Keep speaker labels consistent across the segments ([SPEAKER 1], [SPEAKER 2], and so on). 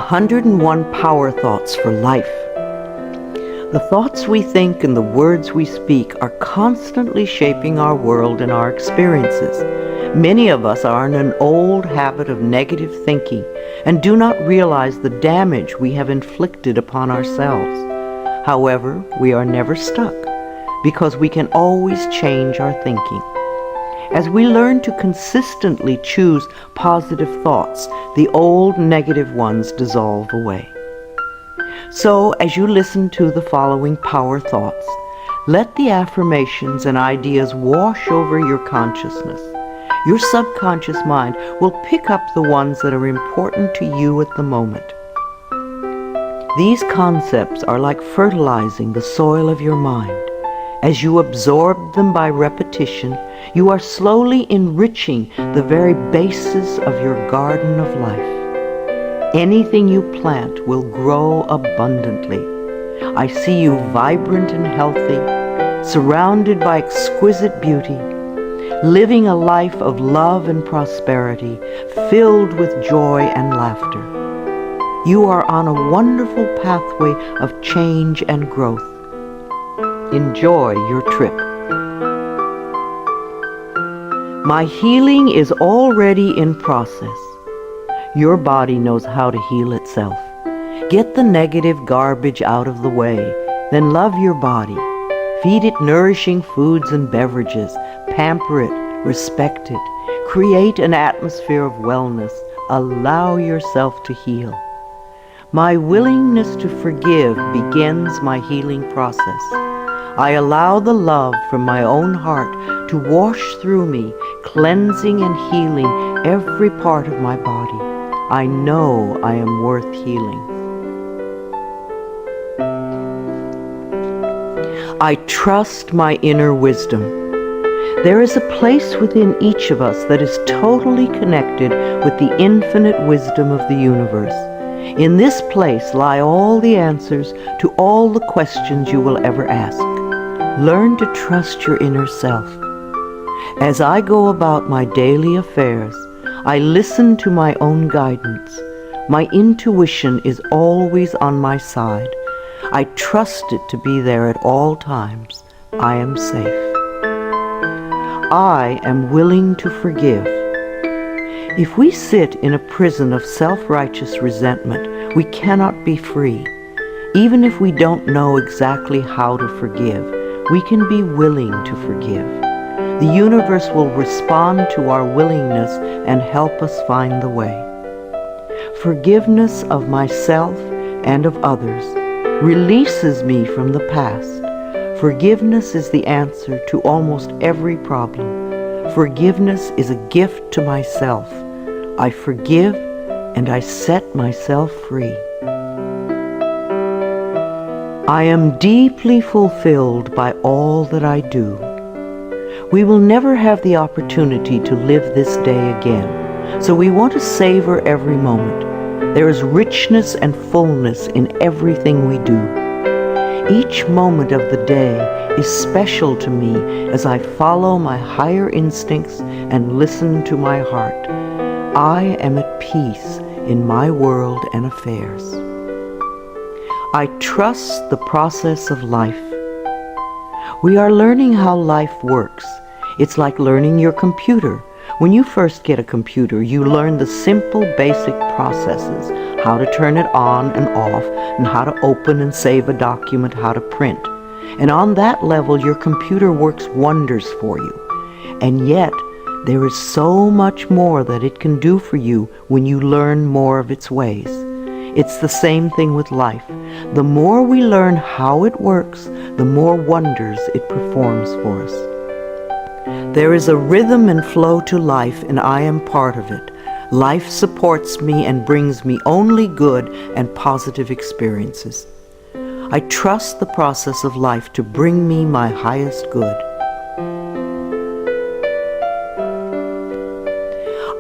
[SPEAKER 1] 101 Power Thoughts for Life. The thoughts we think and the words we speak are constantly shaping our world and our experiences. Many of us are in an old habit of negative thinking and do not realize the damage we have inflicted upon ourselves. However, we are never stuck because we can always change our thinking. As we learn to consistently choose positive thoughts, the old negative ones dissolve away. So, as you listen to the following power thoughts, let the affirmations and ideas wash over your consciousness. Your subconscious mind will pick up the ones that are important to you at the moment. These concepts are like fertilizing the soil of your mind. As you absorb them by repetition, you are slowly enriching the very basis of your garden of life. Anything you plant will grow abundantly. I see you vibrant and healthy, surrounded by exquisite beauty, living a life of love and prosperity, filled with joy and laughter. You are on a wonderful pathway of change and growth. Enjoy your trip. My healing is already in process. Your body knows how to heal itself. Get the negative garbage out of the way, then love your body. Feed it nourishing foods and beverages. Pamper it, respect it. Create an atmosphere of wellness. Allow yourself to heal. My willingness to forgive begins my healing process. I allow the love from my own heart to wash through me, cleansing and healing every part of my body. I know I am worth healing. I trust my inner wisdom. There is a place within each of us that is totally connected with the infinite wisdom of the universe. In this place lie all the answers to all the questions you will ever ask. Learn to trust your inner self. As I go about my daily affairs, I listen to my own guidance. My intuition is always on my side. I trust it to be there at all times. I am safe. I am willing to forgive. If we sit in a prison of self-righteous resentment, we cannot be free. Even if we don't know exactly how to forgive, we can be willing to forgive. The universe will respond to our willingness and help us find the way. Forgiveness of myself and of others releases me from the past. Forgiveness is the answer to almost every problem. Forgiveness is a gift to myself. I forgive and I set myself free. I am deeply fulfilled by all that I do. We will never have the opportunity to live this day again, so we want to savor every moment. There is richness and fullness in everything we do. Each moment of the day is special to me as I follow my higher instincts and listen to my heart. I am at peace in my world and affairs. I trust the process of life. We are learning how life works. It's like learning your computer. When you first get a computer, you learn the simple, basic processes, how to turn it on and off, and how to open and save a document, how to print. And on that level, your computer works wonders for you. And yet, there is so much more that it can do for you when you learn more of its ways. It's the same thing with life. The more we learn how it works, the more wonders it performs for us. There is a rhythm and flow to life, and I am part of it. Life supports me and brings me only good and positive experiences. I trust the process of life to bring me my highest good.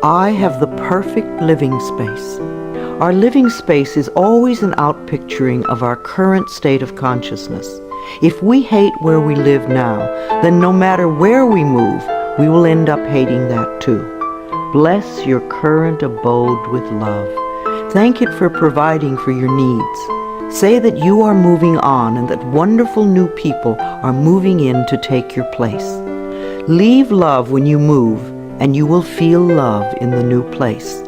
[SPEAKER 1] I have the perfect living space. Our living space is always an outpicturing of our current state of consciousness. If we hate where we live now, then no matter where we move, we will end up hating that too. Bless your current abode with love. Thank it for providing for your needs. Say that you are moving on and that wonderful new people are moving in to take your place. Leave love when you move, and you will feel love in the new place.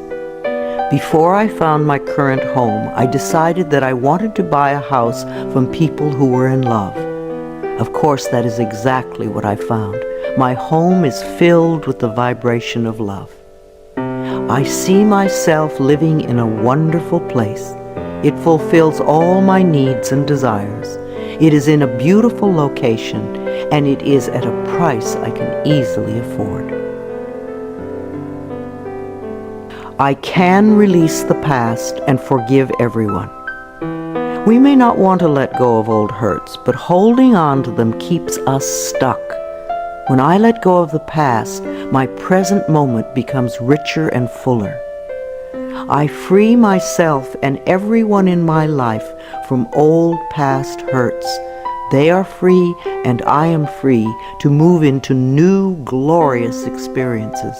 [SPEAKER 1] Before I found my current home, I decided that I wanted to buy a house from people who were in love. Of course, that is exactly what I found. My home is filled with the vibration of love. I see myself living in a wonderful place. It fulfills all my needs and desires. It is in a beautiful location, and it is at a price I can easily afford. I can release the past and forgive everyone. We may not want to let go of old hurts, but holding on to them keeps us stuck. When I let go of the past, my present moment becomes richer and fuller. I free myself and everyone in my life from old past hurts. They are free, and I am free to move into new, glorious experiences.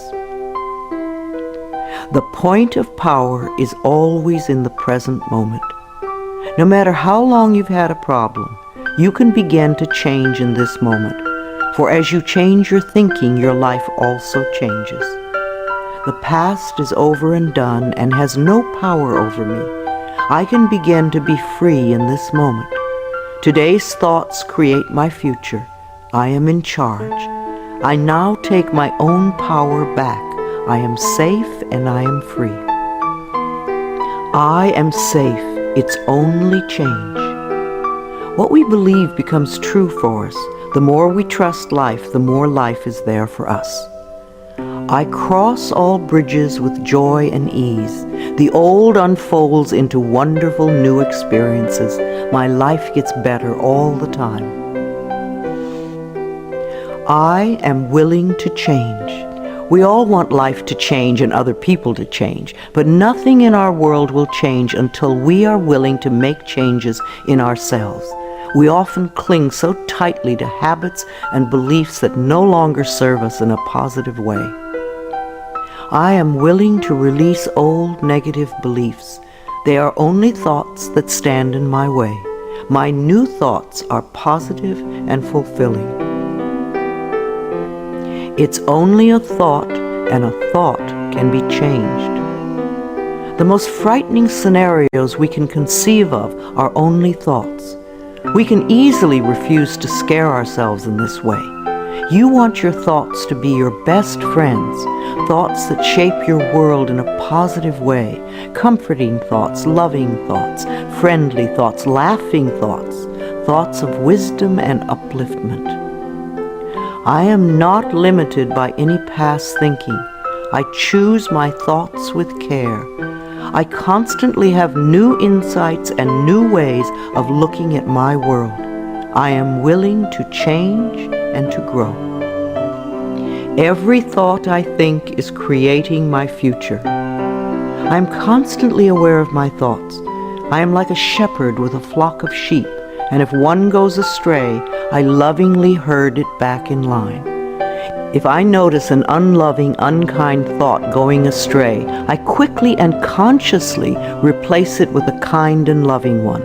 [SPEAKER 1] The point of power is always in the present moment. No matter how long you've had a problem, you can begin to change in this moment. For as you change your thinking, your life also changes. The past is over and done and has no power over me. I can begin to be free in this moment. Today's thoughts create my future. I am in charge. I now take my own power back. I am safe and I am free. I am safe. It's only change. What we believe becomes true for us. The more we trust life, the more life is there for us. I cross all bridges with joy and ease. The old unfolds into wonderful new experiences. My life gets better all the time. I am willing to change. We all want life to change and other people to change, but nothing in our world will change until we are willing to make changes in ourselves. We often cling so tightly to habits and beliefs that no longer serve us in a positive way. I am willing to release old negative beliefs. They are only thoughts that stand in my way. My new thoughts are positive and fulfilling. It's only a thought, and a thought can be changed. The most frightening scenarios we can conceive of are only thoughts. We can easily refuse to scare ourselves in this way. You want your thoughts to be your best friends, thoughts that shape your world in a positive way, comforting thoughts, loving thoughts, friendly thoughts, laughing thoughts, thoughts of wisdom and upliftment. I am not limited by any past thinking. I choose my thoughts with care. I constantly have new insights and new ways of looking at my world. I am willing to change and to grow. Every thought I think is creating my future. I am constantly aware of my thoughts. I am like a shepherd with a flock of sheep, and if one goes astray, I lovingly herd it back in line. If I notice an unloving, unkind thought going astray, I quickly and consciously replace it with a kind and loving one.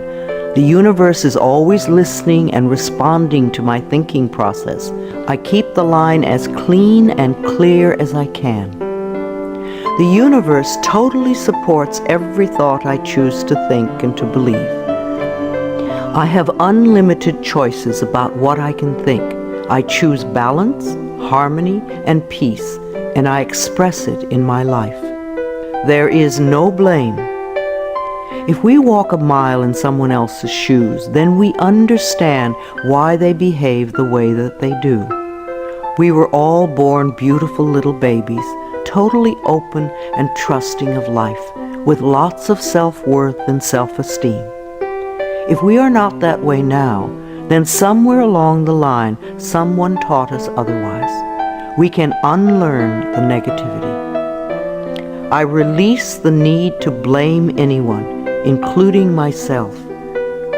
[SPEAKER 1] The universe is always listening and responding to my thinking process. I keep the line as clean and clear as I can. The universe totally supports every thought I choose to think and to believe. I have unlimited choices about what I can think. I choose balance, harmony, and peace, and I express it in my life. There is no blame. If we walk a mile in someone else's shoes, then we understand why they behave the way that they do. We were all born beautiful little babies, totally open and trusting of life, with lots of self-worth and self-esteem. If we are not that way now, then somewhere along the line, someone taught us otherwise. We can unlearn the negativity. I release the need to blame anyone, including myself.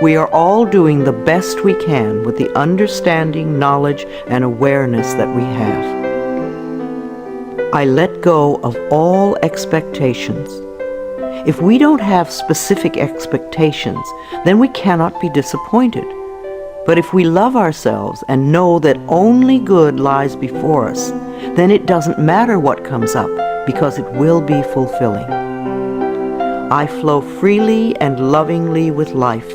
[SPEAKER 1] We are all doing the best we can with the understanding, knowledge, and awareness that we have. I let go of all expectations. If we don't have specific expectations, then we cannot be disappointed. But if we love ourselves and know that only good lies before us, then it doesn't matter what comes up, because it will be fulfilling. I flow freely and lovingly with life.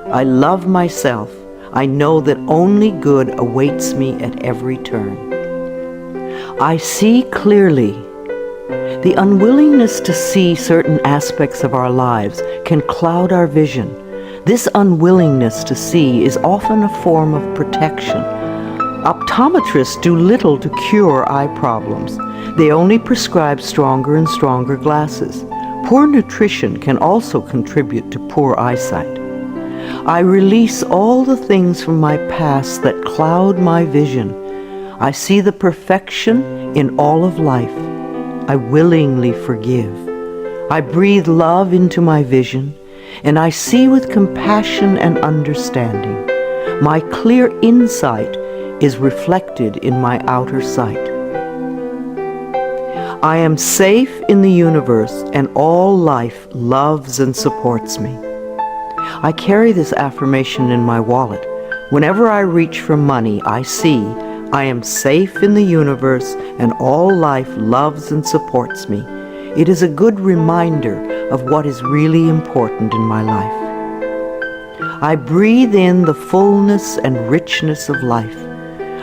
[SPEAKER 1] I love myself. I know that only good awaits me at every turn. I see clearly. The unwillingness to see certain aspects of our lives can cloud our vision. This unwillingness to see is often a form of protection. Optometrists do little to cure eye problems. They only prescribe stronger and stronger glasses. Poor nutrition can also contribute to poor eyesight. I release all the things from my past that cloud my vision. I see the perfection in all of life. I willingly forgive. I breathe love into my vision, and I see with compassion and understanding. My clear insight is reflected in my outer sight. I am safe in the universe, and all life loves and supports me. I carry this affirmation in my wallet. Whenever I reach for money, I see I am safe in the universe, and all life loves and supports me. It is a good reminder of what is really important in my life. I breathe in the fullness and richness of life.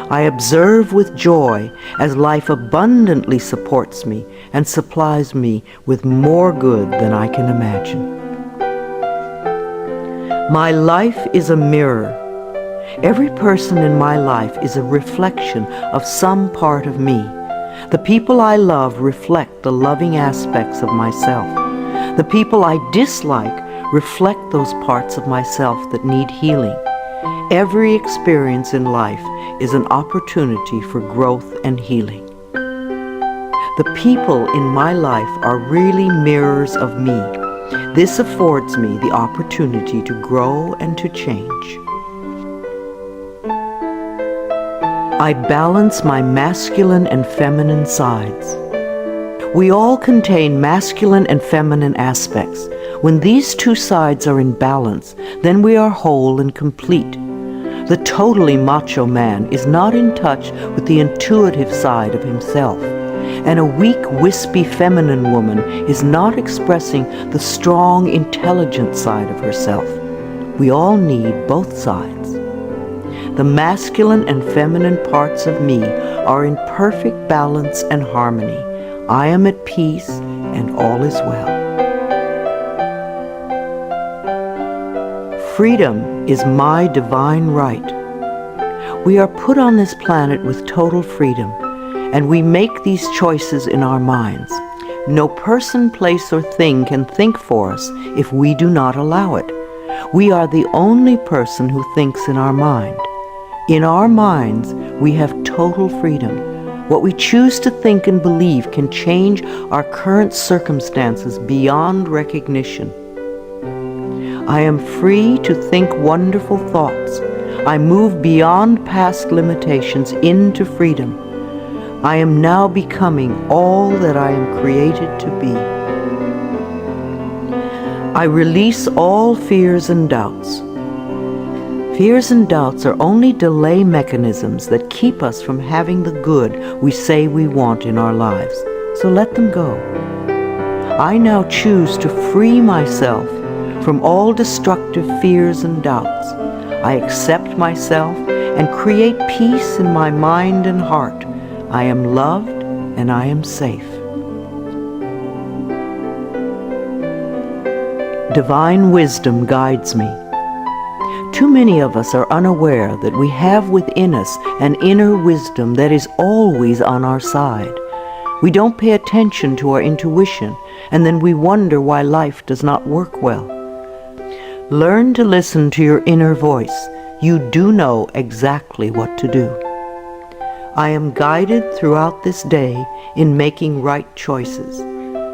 [SPEAKER 1] I observe with joy as life abundantly supports me and supplies me with more good than I can imagine. My life is a mirror. Every person in my life is a reflection of some part of me. The people I love reflect the loving aspects of myself. The people I dislike reflect those parts of myself that need healing. Every experience in life is an opportunity for growth and healing. The people in my life are really mirrors of me. This affords me the opportunity to grow and to change. I balance my masculine and feminine sides. We all contain masculine and feminine aspects. When these two sides are in balance, then we are whole and complete. The totally macho man is not in touch with the intuitive side of himself, and a weak, wispy feminine woman is not expressing the strong, intelligent side of herself. We all need both sides. The masculine and feminine parts of me are in perfect balance and harmony. I am at peace, and all is well. Freedom is my divine right. We are put on this planet with total freedom, and we make these choices in our minds. No person, place, or thing can think for us if we do not allow it. We are the only person who thinks in our mind. In our minds, we have total freedom. What we choose to think and believe can change our current circumstances beyond recognition. I am free to think wonderful thoughts. I move beyond past limitations into freedom. I am now becoming all that I am created to be. I release all fears and doubts. Fears and doubts are only delay mechanisms that keep us from having the good we say we want in our lives. So let them go. I now choose to free myself from all destructive fears and doubts. I accept myself and create peace in my mind and heart. I am loved and I am safe. Divine wisdom guides me. Too many of us are unaware that we have within us an inner wisdom that is always on our side. We don't pay attention to our intuition, and then we wonder why life does not work well. Learn to listen to your inner voice. You do know exactly what to do. I am guided throughout this day in making right choices.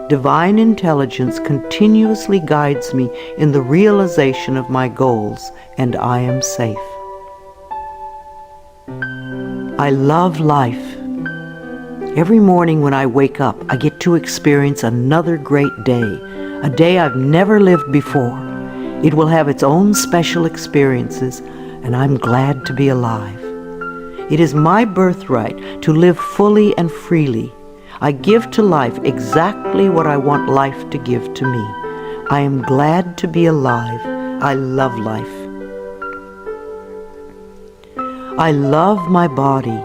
[SPEAKER 1] Divine intelligence continuously guides me in the realization of my goals, and I am safe. I love life. Every morning when I wake up, I get to experience another great day, a day I've never lived before. It will have its own special experiences, and I'm glad to be alive. It is my birthright to live fully and freely. I give to life exactly what I want life to give to me. I am glad to be alive. I love life. I love my body.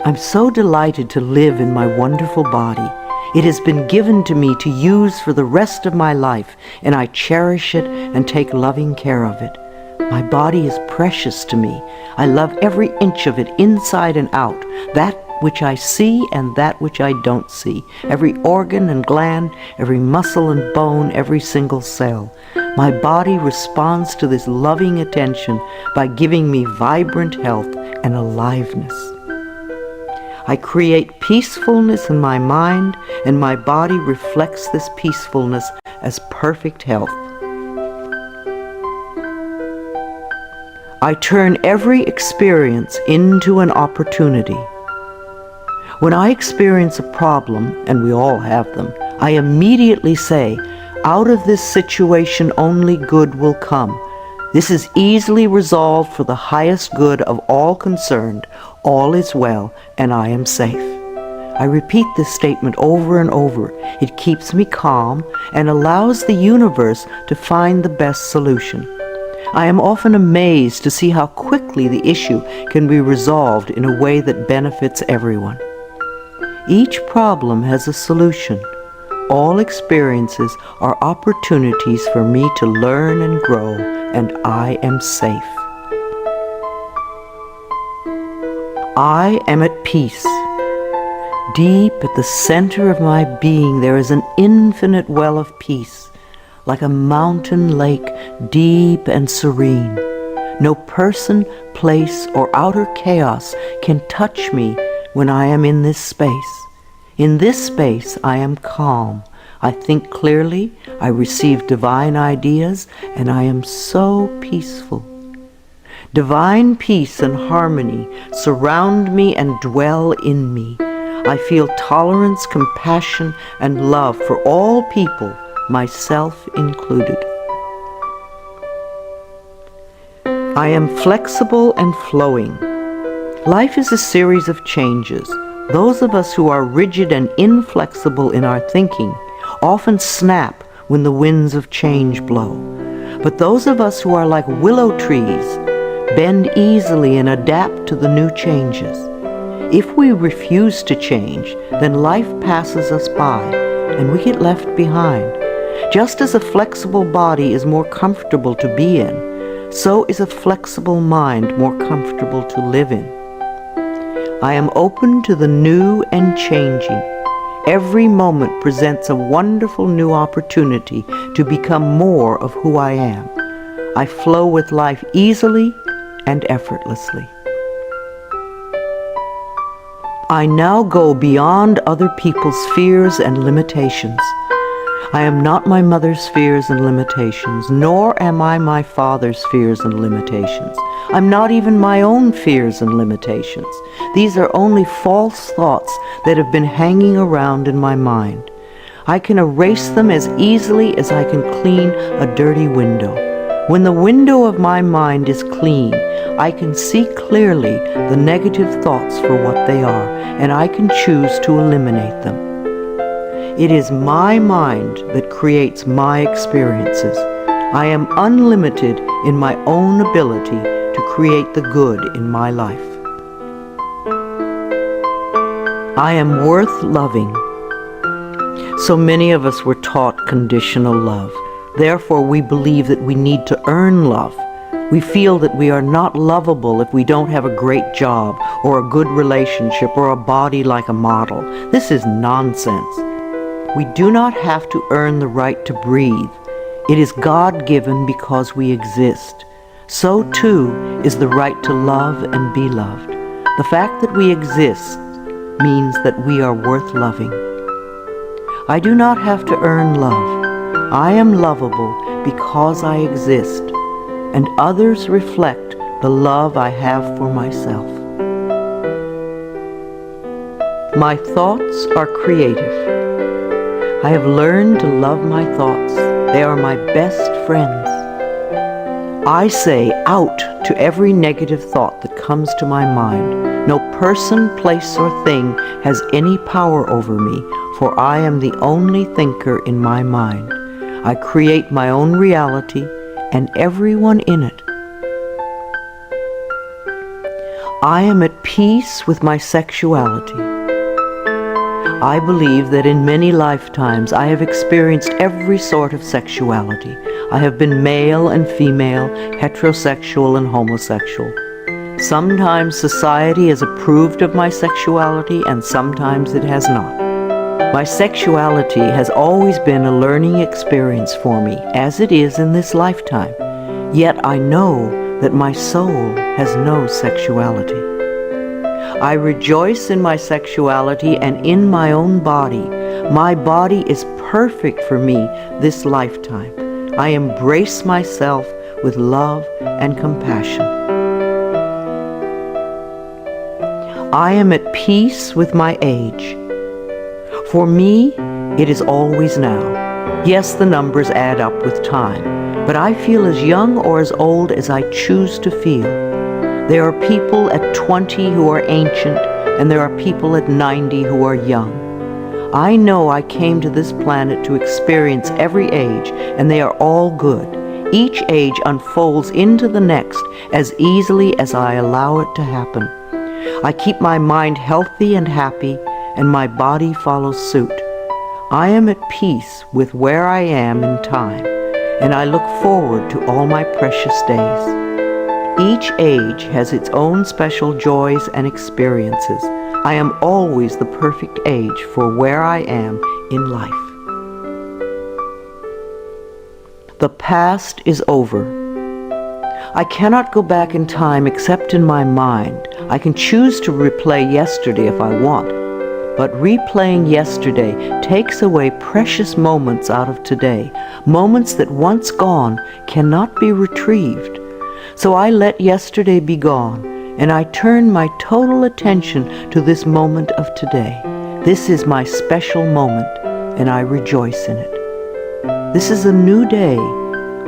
[SPEAKER 1] I'm so delighted to live in my wonderful body. It has been given to me to use for the rest of my life, and I cherish it and take loving care of it. My body is precious to me. I love every inch of it, inside and out, that which I see and that which I don't see, every organ and gland, every muscle and bone, every single cell. My body responds to this loving attention by giving me vibrant health and aliveness. I create peacefulness in my mind, and my body reflects this peacefulness as perfect health. I turn every experience into an opportunity. When I experience a problem, and we all have them, I immediately say, out of this situation only good will come. This is easily resolved for the highest good of all concerned. All is well, and I am safe. I repeat this statement over and over. It keeps me calm and allows the universe to find the best solution. I am often amazed to see how quickly the issue can be resolved in a way that benefits everyone. Each problem has a solution. All experiences are opportunities for me to learn and grow, and I am safe. I am at peace. Deep at the center of my being there is an infinite well of peace, like a mountain lake, deep and serene. No person, place, or outer chaos can touch me when I am in this space. In this space I am calm. I think clearly, I receive divine ideas, and I am so peaceful. Divine peace and harmony surround me and dwell in me. I feel tolerance, compassion, and love for all people, myself included. I am flexible and flowing. Life is a series of changes. Those of us who are rigid and inflexible in our thinking often snap when the winds of change blow. But those of us who are like willow trees bend easily and adapt to the new changes. If we refuse to change, then life passes us by and we get left behind. Just as a flexible body is more comfortable to be in, so is a flexible mind more comfortable to live in. I am open to the new and changing. Every moment presents a wonderful new opportunity to become more of who I am. I flow with life easily and effortlessly. I now go beyond other people's fears and limitations. I am not my mother's fears and limitations, nor am I my father's fears and limitations. I'm not even my own fears and limitations. These are only false thoughts that have been hanging around in my mind. I can erase them as easily as I can clean a dirty window. When the window of my mind is clean, I can see clearly the negative thoughts for what they are, and I can choose to eliminate them. It is my mind that creates my experiences. I am unlimited in my own ability to create the good in my life. I am worth loving. So many of us were taught conditional love. Therefore, we believe that we need to earn love. We feel that we are not lovable if we don't have a great job or a good relationship or a body like a model. This is nonsense. We do not have to earn the right to breathe. It is God-given because we exist. So too is the right to love and be loved. The fact that we exist means that we are worth loving. I do not have to earn love. I am lovable because I exist, and others reflect the love I have for myself. My thoughts are creative. I have learned to love my thoughts. They are my best friends. I say out to every negative thought that comes to my mind. No person, place, or thing has any power over me, for I am the only thinker in my mind. I create my own reality and everyone in it. I am at peace with my sexuality. I believe that in many lifetimes I have experienced every sort of sexuality. I have been male and female, heterosexual and homosexual. Sometimes society has approved of my sexuality and sometimes it has not. My sexuality has always been a learning experience for me, as it is in this lifetime. Yet I know that my soul has no sexuality. I rejoice in my sexuality and in my own body. My body is perfect for me this lifetime. I embrace myself with love and compassion. I am at peace with my age. For me, it is always now. Yes, the numbers add up with time, but I feel as young or as old as I choose to feel. There are people at 20 who are ancient, and there are people at 90 who are young. I know I came to this planet to experience every age, and they are all good. Each age unfolds into the next as easily as I allow it to happen. I keep my mind healthy and happy, and my body follows suit. I am at peace with where I am in time, and I look forward to all my precious days. Each age has its own special joys and experiences. I am always the perfect age for where I am in life. The past is over. I cannot go back in time except in my mind. I can choose to replay yesterday if I want, but replaying yesterday takes away precious moments out of today, moments that once gone cannot be retrieved. So I let yesterday be gone, and I turn my total attention to this moment of today. This is my special moment, and I rejoice in it. This is a new day,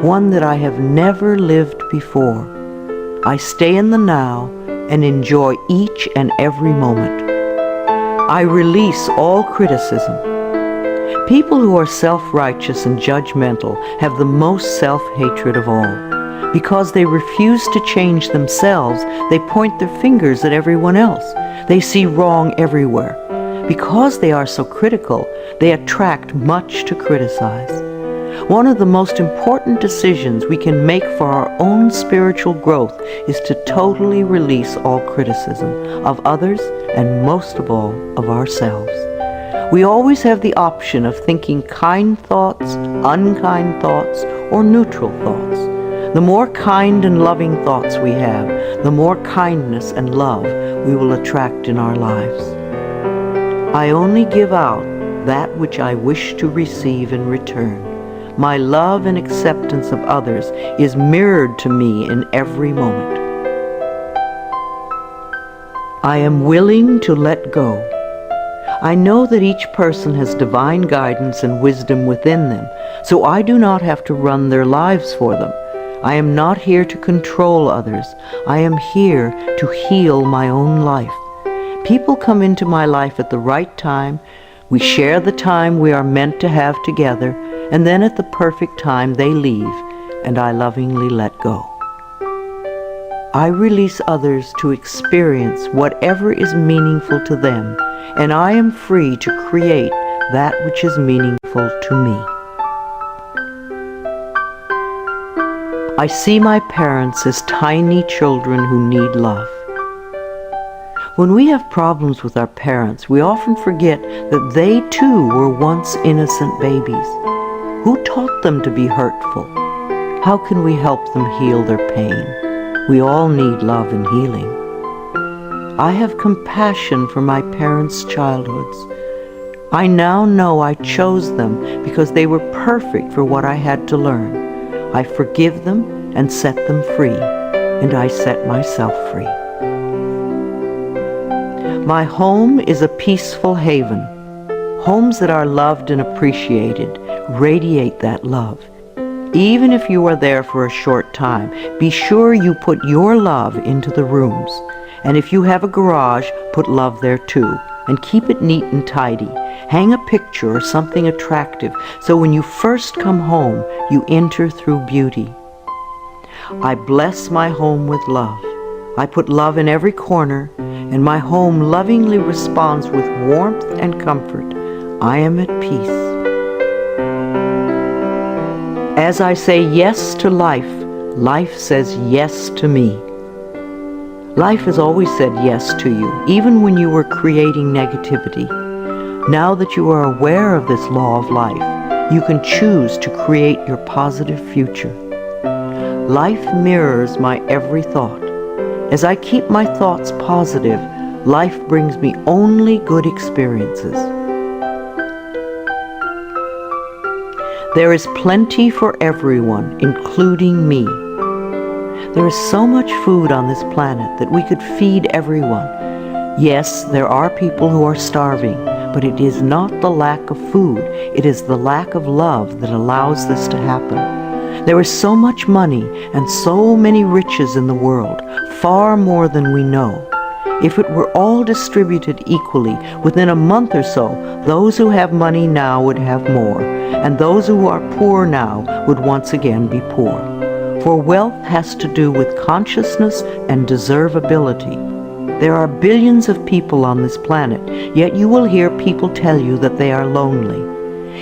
[SPEAKER 1] one that I have never lived before. I stay in the now and enjoy each and every moment. I release all criticism. People who are self-righteous and judgmental have the most self-hatred of all. Because they refuse to change themselves, they point their fingers at everyone else. They see wrong everywhere. Because they are so critical, they attract much to criticize. One of the most important decisions we can make for our own spiritual growth is to totally release all criticism of others and most of all of ourselves. We always have the option of thinking kind thoughts, unkind thoughts, or neutral thoughts. The more kind and loving thoughts we have, the more kindness and love we will attract in our lives. I only give out that which I wish to receive in return. My love and acceptance of others is mirrored to me in every moment. I am willing to let go. I know that each person has divine guidance and wisdom within them, so I do not have to run their lives for them. I am not here to control others. I am here to heal my own life. People come into my life at the right time. We share the time we are meant to have together, and then at the perfect time they leave, and I lovingly let go. I release others to experience whatever is meaningful to them, and I am free to create that which is meaningful to me. I see my parents as tiny children who need love. When we have problems with our parents, we often forget that they too were once innocent babies. Who taught them to be hurtful? How can we help them heal their pain? We all need love and healing. I have compassion for my parents' childhoods. I now know I chose them because they were perfect for what I had to learn. I forgive them and set them free, and I set myself free. My home is a peaceful haven. Homes that are loved and appreciated radiate that love. Even if you are there for a short time, be sure you put your love into the rooms. And if you have a garage, put love there too. And keep it neat and tidy. Hang a picture or something attractive so when you first come home, you enter through beauty. I bless my home with love. I put love in every corner, and my home lovingly responds with warmth and comfort. I am at peace. As I say yes to life, life says yes to me. Life has always said yes to you, even when you were creating negativity. Now that you are aware of this law of life, you can choose to create your positive future. Life mirrors my every thought. As I keep my thoughts positive, life brings me only good experiences. There is plenty for everyone, including me. There is so much food on this planet that we could feed everyone. Yes, there are people who are starving, but it is not the lack of food, it is the lack of love that allows this to happen. There is so much money and so many riches in the world, far more than we know. If it were all distributed equally, within a month or so, those who have money now would have more, and those who are poor now would once again be poor. For wealth has to do with consciousness and deservability. There are billions of people on this planet, yet you will hear people tell you that they are lonely.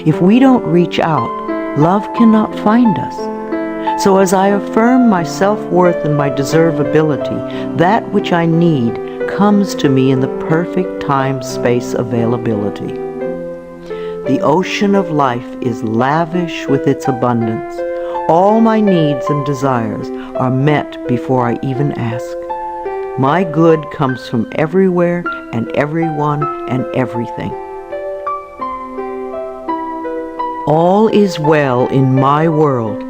[SPEAKER 1] If we don't reach out, love cannot find us. So as I affirm my self-worth and my deservability, that which I need comes to me in the perfect time-space availability. The ocean of life is lavish with its abundance. All my needs and desires are met before I even ask. My good comes from everywhere and everyone and everything. All is well in my world.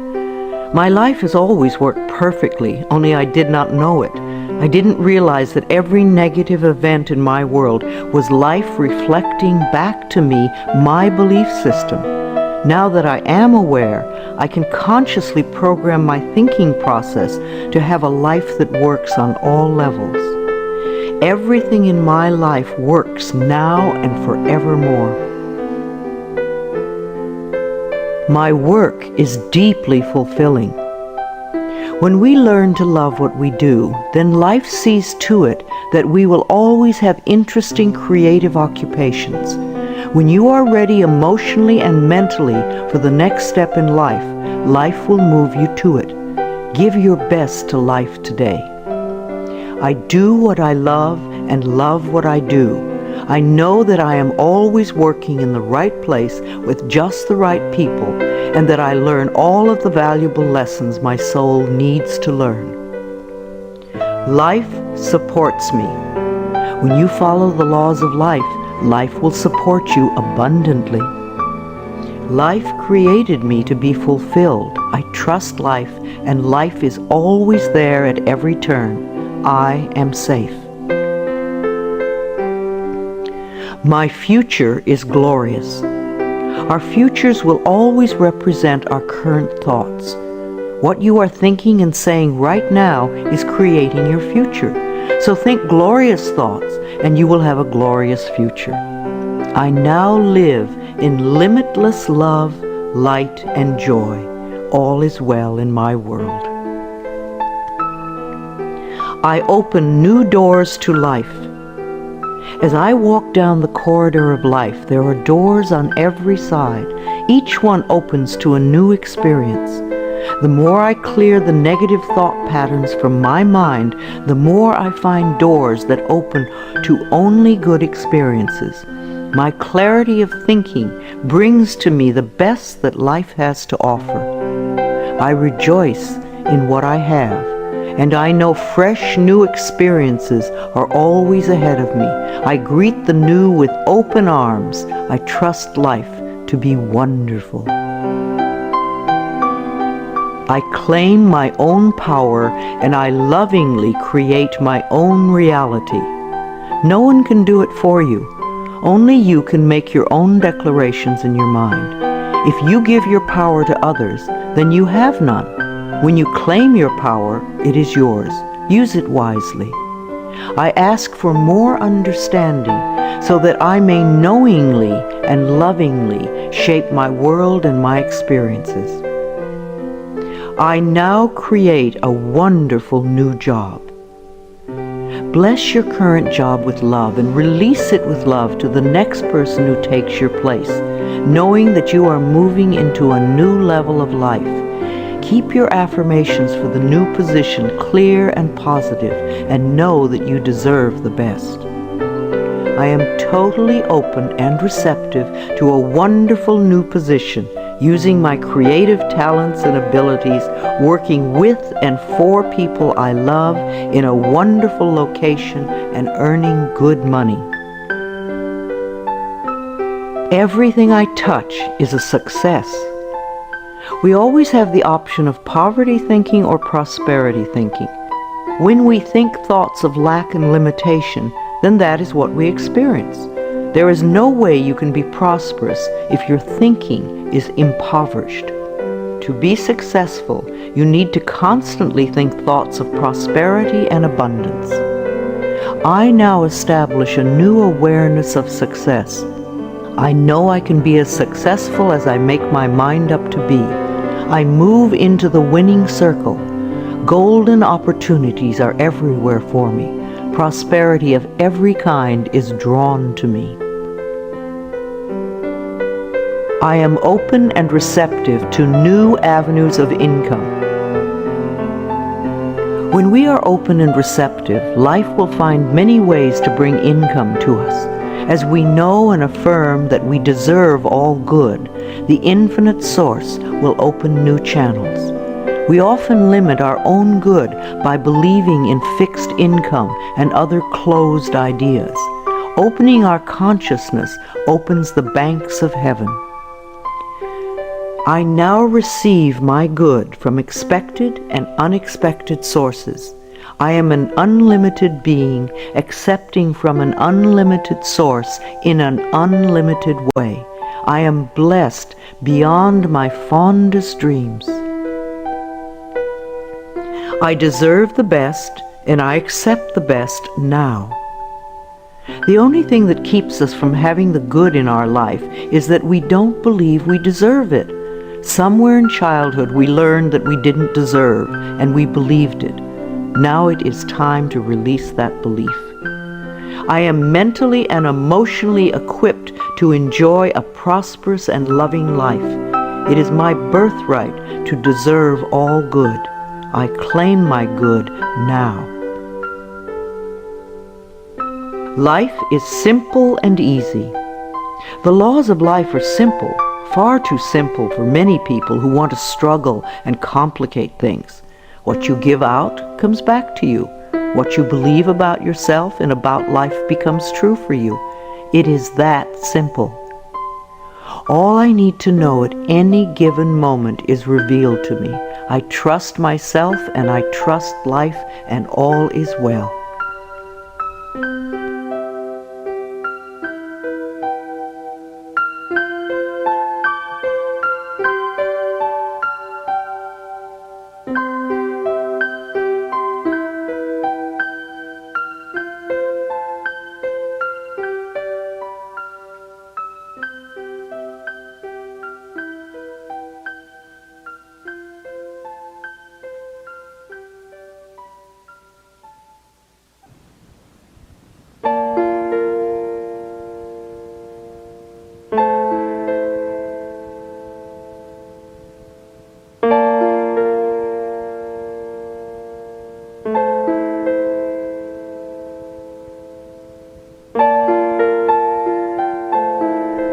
[SPEAKER 1] My life has always worked perfectly, only I did not know it. I didn't realize that every negative event in my world was life reflecting back to me my belief system. Now that I am aware, I can consciously program my thinking process to have a life that works on all levels. Everything in my life works now and forevermore. My work is deeply fulfilling. When we learn to love what we do, then life sees to it that we will always have interesting creative occupations. When you are ready emotionally and mentally for the next step in life, life will move you to it. Give your best to life today. I do what I love and love what I do. I know that I am always working in the right place with just the right people, and that I learn all of the valuable lessons my soul needs to learn. Life supports me. When you follow the laws of life, life will support you abundantly. Life created me to be fulfilled. I trust life, and life is always there at every turn. I am safe. My future is glorious. Our futures will always represent our current thoughts. What you are thinking and saying right now is creating your future. So think glorious thoughts, and you will have a glorious future. I now live in limitless love, light, and joy. All is well in my world. I open new doors to life. As I walk down the corridor of life, there are doors on every side. Each one opens to a new experience. The more I clear the negative thought patterns from my mind, the more I find doors that open to only good experiences. My clarity of thinking brings to me the best that life has to offer. I rejoice in what I have, and I know fresh new experiences are always ahead of me. I greet the new with open arms. I trust life to be wonderful. I claim my own power, and I lovingly create my own reality. No one can do it for you. Only you can make your own declarations in your mind. If you give your power to others, then you have none. When you claim your power, it is yours. Use it wisely. I ask for more understanding so that I may knowingly and lovingly shape my world and my experiences. I now create a wonderful new job. Bless your current job with love and release it with love to the next person who takes your place, knowing that you are moving into a new level of life. Keep your affirmations for the new position clear and positive, and know that you deserve the best. I am totally open and receptive to a wonderful new position, using my creative talents and abilities, working with and for people I love in a wonderful location and earning good money. Everything I touch is a success. We always have the option of poverty thinking or prosperity thinking. When we think thoughts of lack and limitation, then that is what we experience. There is no way you can be prosperous if your thinking is impoverished. To be successful, you need to constantly think thoughts of prosperity and abundance. I now establish a new awareness of success. I know I can be as successful as I make my mind up to be. I move into the winning circle. Golden opportunities are everywhere for me. Prosperity of every kind is drawn to me. I am open and receptive to new avenues of income. When we are open and receptive, life will find many ways to bring income to us. As we know and affirm that we deserve all good, the infinite source will open new channels. We often limit our own good by believing in fixed income and other closed ideas. Opening our consciousness opens the banks of heaven. I now receive my good from expected and unexpected sources. I am an unlimited being, accepting from an unlimited source in an unlimited way. I am blessed beyond my fondest dreams. I deserve the best, and I accept the best now. The only thing that keeps us from having the good in our life is that we don't believe we deserve it. Somewhere in childhood we learned that we didn't deserve, and we believed it. Now it is time to release that belief. I am mentally and emotionally equipped to enjoy a prosperous and loving life. It is my birthright to deserve all good. I claim my good now. Life is simple and easy. The laws of life are simple, far too simple for many people who want to struggle and complicate things. What you give out comes back to you. What you believe about yourself and about life becomes true for you. It is that simple. All I need to know at any given moment is revealed to me. I trust myself and I trust life, and all is well.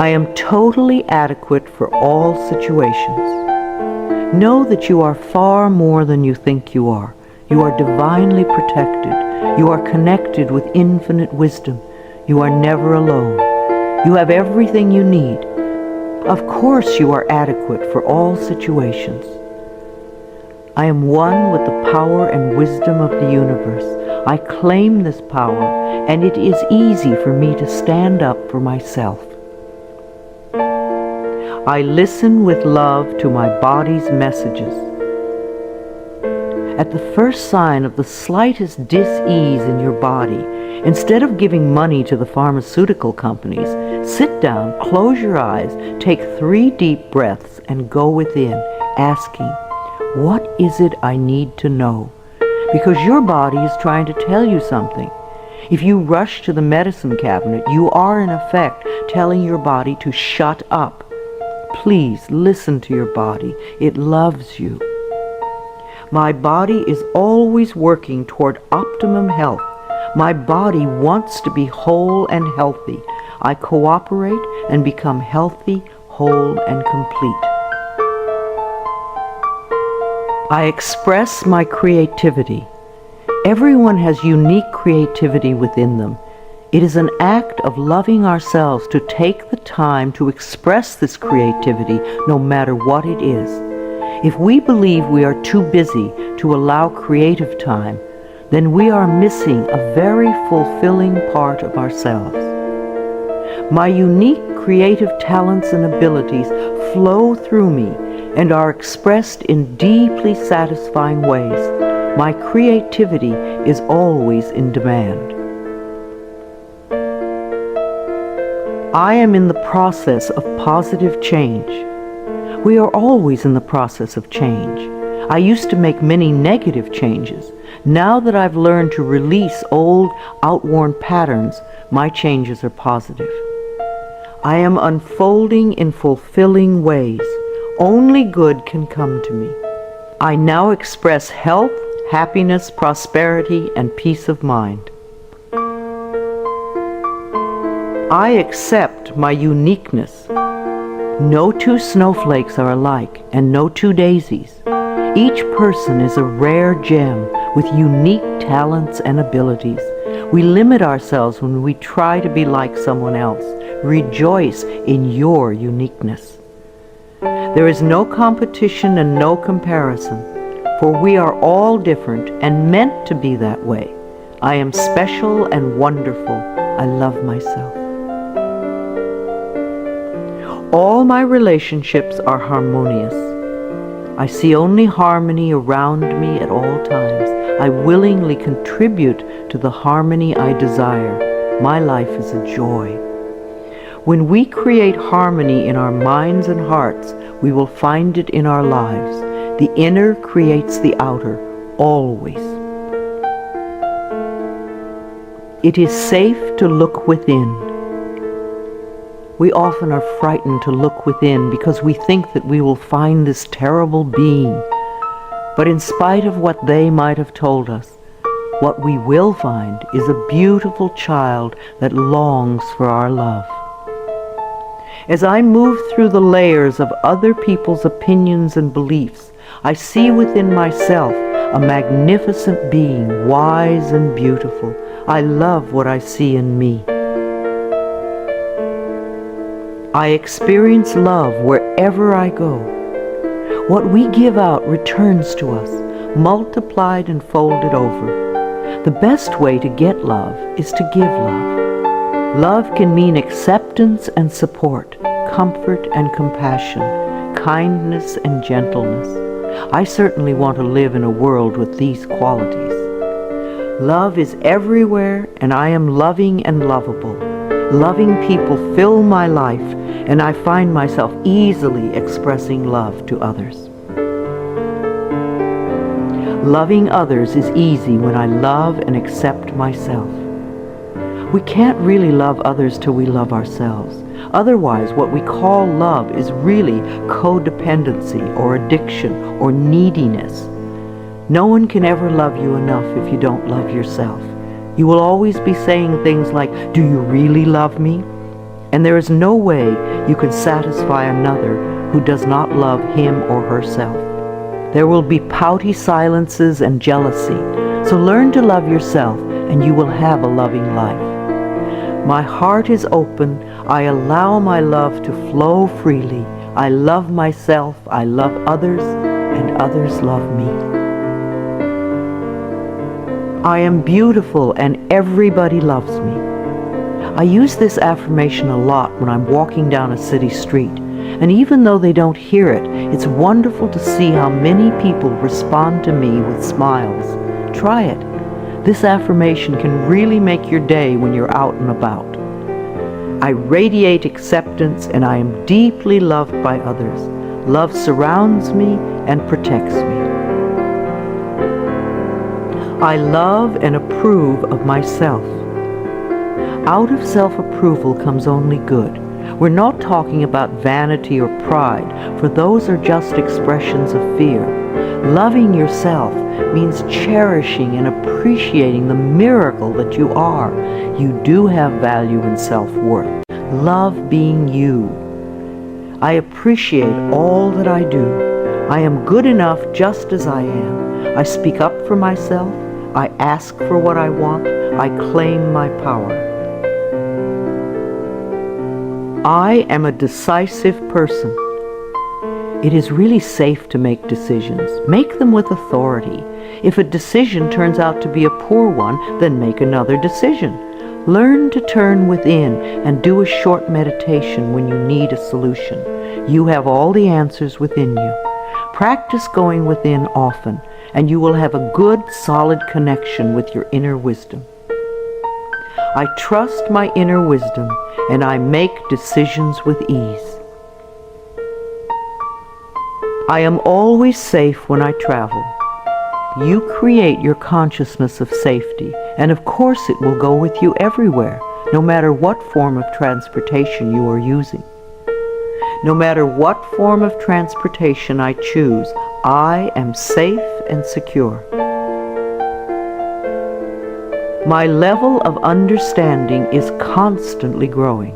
[SPEAKER 1] I am totally adequate for all situations. Know that you are far more than you think you are. You are divinely protected. You are connected with infinite wisdom. You are never alone. You have everything you need. Of course you are adequate for all situations. I am one with the power and wisdom of the universe. I claim this power, and it is easy for me to stand up for myself. I listen with love to my body's messages. At the first sign of the slightest dis-ease in your body, instead of giving money to the pharmaceutical companies, sit down, close your eyes, take 3 deep breaths, and go within, asking, what is it I need to know? Because your body is trying to tell you something. If you rush to the medicine cabinet, you are in effect telling your body to shut up. Please listen to your body. It loves you. My body is always working toward optimum health. My body wants to be whole and healthy. I cooperate and become healthy, whole, and complete. I express my creativity. Everyone has unique creativity within them. It is an act of loving ourselves to take the time to express this creativity, no matter what it is. If we believe we are too busy to allow creative time, then we are missing a very fulfilling part of ourselves. My unique creative talents and abilities flow through me and are expressed in deeply satisfying ways. My creativity is always in demand. I am in the process of positive change. We are always in the process of change. I used to make many negative changes. Now that I've learned to release old, outworn patterns, my changes are positive. I am unfolding in fulfilling ways. Only good can come to me. I now express health, happiness, prosperity, and peace of mind. I accept my uniqueness. No 2 snowflakes are alike, and no 2 daisies. Each person is a rare gem with unique talents and abilities. We limit ourselves when we try to be like someone else. Rejoice in your uniqueness. There is no competition and no comparison, for we are all different and meant to be that way. I am special and wonderful. I love myself. All my relationships are harmonious. I see only harmony around me at all times. I willingly contribute to the harmony I desire. My life is a joy. When we create harmony in our minds and hearts, we will find it in our lives. The inner creates the outer, always. It is safe to look within. We often are frightened to look within because we think that we will find this terrible being. But in spite of what they might have told us, what we will find is a beautiful child that longs for our love. As I move through the layers of other people's opinions and beliefs, I see within myself a magnificent being, wise and beautiful. I love what I see in me. I experience love wherever I go. What we give out returns to us, multiplied and folded over. The best way to get love is to give love. Love can mean acceptance and support, comfort and compassion, kindness and gentleness. I certainly want to live in a world with these qualities. Love is everywhere, and I am loving and lovable. Loving people fill my life, and I find myself easily expressing love to others. Loving others is easy when I love and accept myself. We can't really love others till we love ourselves. Otherwise, what we call love is really codependency or addiction or neediness. No one can ever love you enough if you don't love yourself. You will always be saying things like, "Do you really love me?" And there is no way you can satisfy another who does not love him or herself. There will be pouty silences and jealousy. So learn to love yourself and you will have a loving life. My heart is open. I allow my love to flow freely. I love myself, I love others, and others love me. I am beautiful and everybody loves me. I use this affirmation a lot when I'm walking down a city street, and even though they don't hear it, it's wonderful to see how many people respond to me with smiles. Try it. This affirmation can really make your day when you're out and about. I radiate acceptance and I am deeply loved by others. Love surrounds me and protects me. I love and approve of myself. Out of self-approval comes only good. We're not talking about vanity or pride, for those are just expressions of fear. Loving yourself means cherishing and appreciating the miracle that you are. You do have value and self-worth. Love being you. I appreciate all that I do. I am good enough just as I am. I speak up for myself. I ask for what I want. I claim my power. I am a decisive person. It is really safe to make decisions. Make them with authority. If a decision turns out to be a poor one, then make another decision. Learn to turn within and do a short meditation when you need a solution. You have all the answers within you. Practice going within often, and you will have a good, solid connection with your inner wisdom. I trust my inner wisdom, and I make decisions with ease. I am always safe when I travel. You create your consciousness of safety, and of course it will go with you everywhere, no matter what form of transportation you are using. No matter what form of transportation I choose, I am safe and secure. My level of understanding is constantly growing.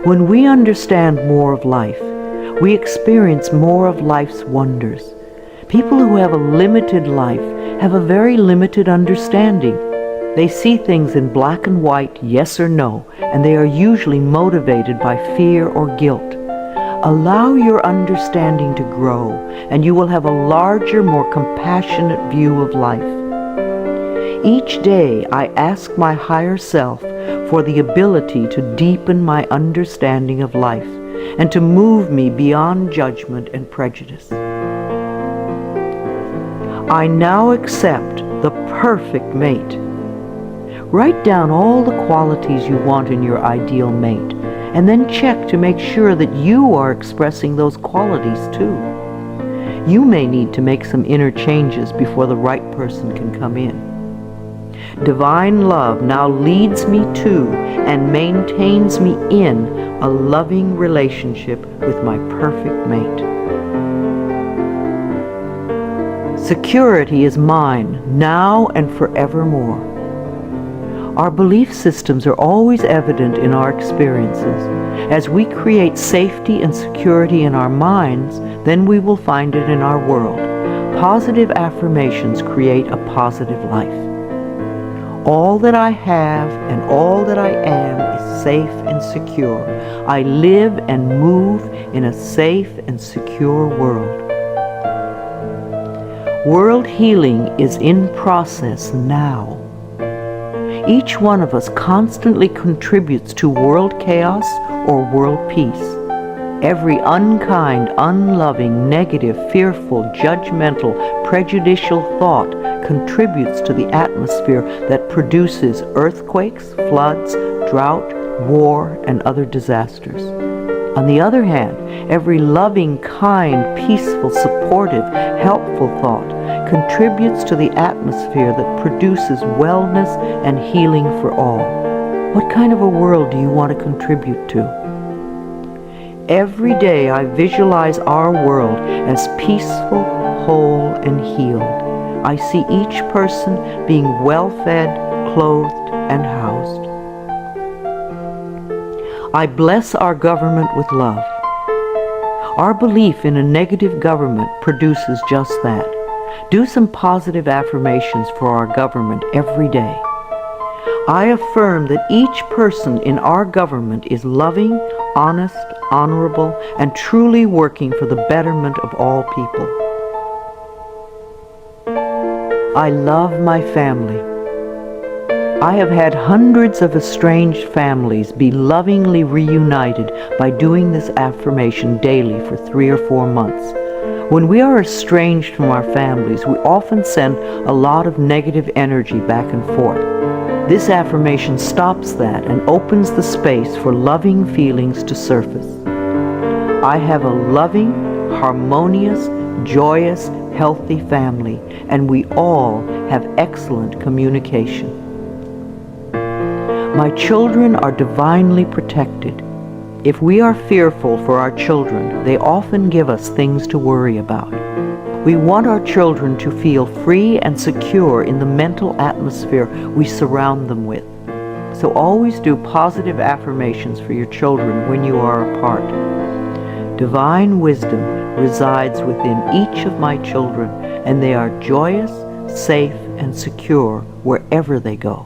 [SPEAKER 1] When we understand more of life, we experience more of life's wonders. People who have a limited life have a very limited understanding. They see things in black and white, yes or no, and they are usually motivated by fear or guilt. Allow your understanding to grow, and you will have a larger, more compassionate view of life. Each day I ask my higher self for the ability to deepen my understanding of life and to move me beyond judgment and prejudice. I now accept the perfect mate. Write down all the qualities you want in your ideal mate, and then check to make sure that you are expressing those qualities too. You may need to make some inner changes before the right person can come in. Divine love now leads me to and maintains me in a loving relationship with my perfect mate. Security is mine now and forevermore. Our belief systems are always evident in our experiences. As we create safety and security in our minds, then we will find it in our world. Positive affirmations create a positive life. All that I have and all that I am is safe and secure. I live and move in a safe and secure world. World healing is in process now. Each one of us constantly contributes to world chaos or world peace. Every unkind, unloving, negative, fearful, judgmental, prejudicial thought contributes to the atmosphere that produces earthquakes, floods, drought, war, and other disasters. On the other hand, every loving, kind, peaceful, supportive, helpful thought contributes to the atmosphere that produces wellness and healing for all. What kind of a world do you want to contribute to? Every day I visualize our world as peaceful, whole, and healed. I see each person being well-fed, clothed, and housed. I bless our government with love. Our belief in a negative government produces just that. Do some positive affirmations for our government every day. I affirm that each person in our government is loving, honest, honorable, and truly working for the betterment of all people. I love my family. I have had hundreds of estranged families be lovingly reunited by doing this affirmation daily for 3 or 4 months. When we are estranged from our families, we often send a lot of negative energy back and forth. This affirmation stops that and opens the space for loving feelings to surface. I have a loving, harmonious, joyous, healthy family, and we all have excellent communication. My children are divinely protected. If we are fearful for our children, they often give us things to worry about. We want our children to feel free and secure in the mental atmosphere we surround them with. So always do positive affirmations for your children when you are apart. Divine wisdom resides within each of my children, and they are joyous, safe, and secure wherever they go.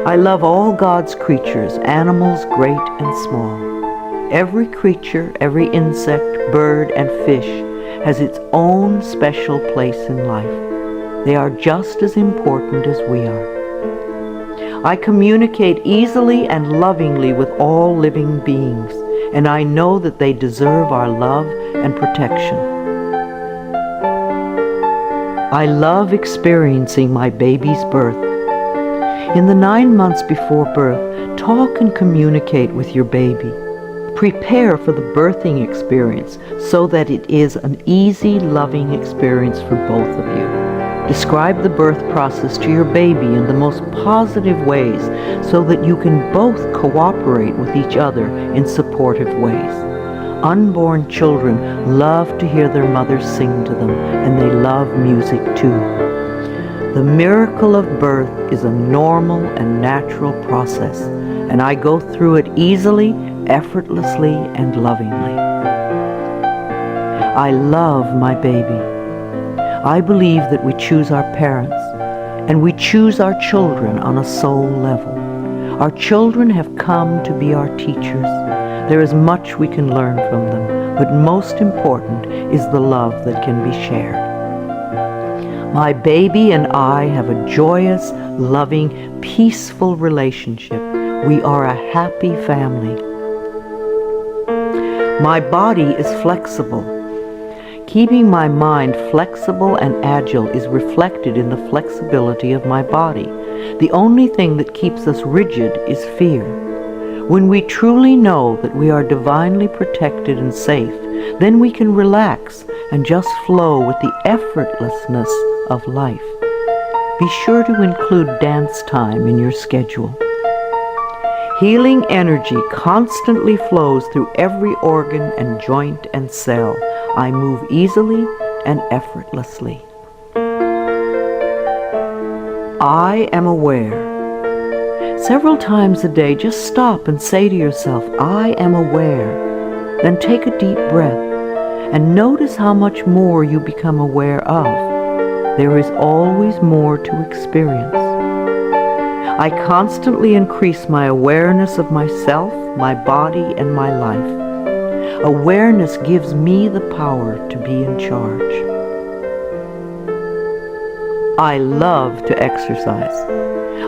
[SPEAKER 1] I love all God's creatures, animals great and small. Every creature, every insect, bird, and fish has its own special place in life. They are just as important as we are. I communicate easily and lovingly with all living beings, and I know that they deserve our love and protection. I love experiencing my baby's birth. In the 9 months before birth, talk and communicate with your baby. Prepare for the birthing experience so that it is an easy, loving experience for both of you. Describe the birth process to your baby in the most positive ways so that you can both cooperate with each other in supportive ways. Unborn children love to hear their mothers sing to them, and they love music too. The miracle of birth is a normal and natural process, and I go through it easily, effortlessly, and lovingly. I love my baby. I believe that we choose our parents, and we choose our children on a soul level. Our children have come to be our teachers. There is much we can learn from them, but most important is the love that can be shared. My baby and I have a joyous, loving, peaceful relationship. We are a happy family. My body is flexible. Keeping my mind flexible and agile is reflected in the flexibility of my body. The only thing that keeps us rigid is fear. When we truly know that we are divinely protected and safe, then we can relax and just flow with the effortlessness of life. Be sure to include dance time in your schedule. Healing energy constantly flows through every organ and joint and cell. I move easily and effortlessly. I am aware. Several times a day, just stop and say to yourself, I am aware. Then take a deep breath and notice how much more you become aware of. There is always more to experience. I constantly increase my awareness of myself, my body, and my life. Awareness gives me the power to be in charge. I love to exercise.